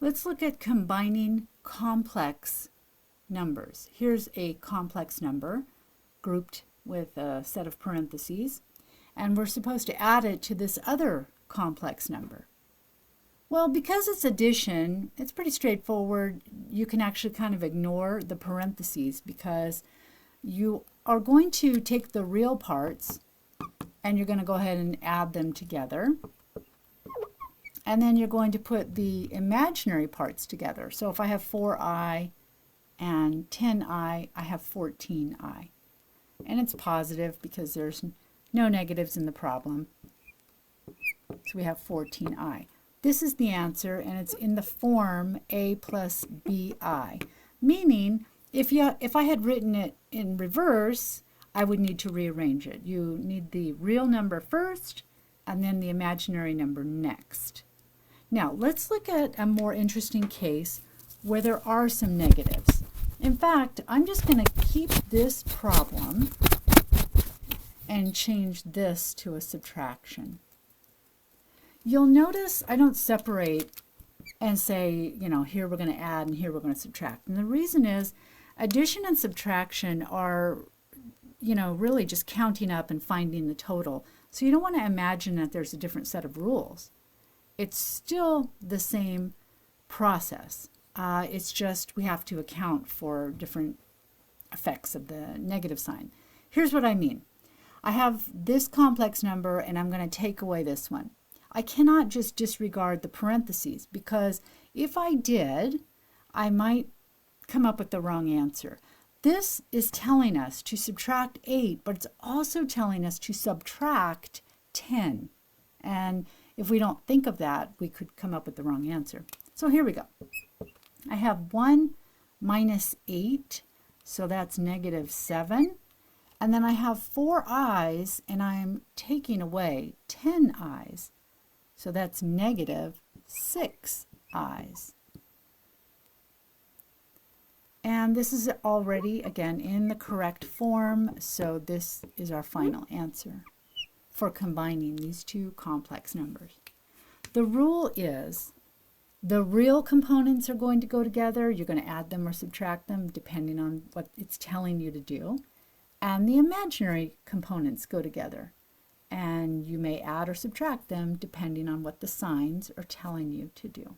Let's look at combining complex numbers. Here's a complex number grouped with a set of parentheses, and we're supposed to add it to this other complex number. Well, because it's addition, it's pretty straightforward. You can actually kind of ignore the parentheses because you are going to take the real parts and you're going to go ahead and add them together. And then you're going to put the imaginary parts together. So if I have 4i and 10i, I have 14i. And it's positive because there's no negatives in the problem. So we have 14i. This is the answer, and it's in the form a plus bi, meaning if I had written it in reverse, I would need to rearrange it. You need the real number first and then the imaginary number next. Now let's look at a more interesting case where there are some negatives. In fact, I'm just going to keep this problem and change this to a subtraction. You'll notice I don't separate and say, here we're going to add and here we're going to subtract. And the reason is addition and subtraction are, really just counting up and finding the total. So you don't want to imagine that there's a different set of rules. It's still the same process. It's just we have to account for different effects of the negative sign. Here's what I mean. I have this complex number and I'm going to take away this one. I cannot just disregard the parentheses because if I did, I might come up with the wrong answer. This is telling us to subtract 8, but it's also telling us to subtract 10. And if we don't think of that, we could come up with the wrong answer. So here we go. I have 1 minus 8, so that's negative 7. And then I have 4 i's, and I'm taking away 10 i's. So that's negative 6 i's. And this is already, again, in the correct form, so this is our final answer for combining these two complex numbers. The rule is the real components are going to go together. You're going to add them or subtract them depending on what it's telling you to do. And the imaginary components go together. And you may add or subtract them depending on what the signs are telling you to do.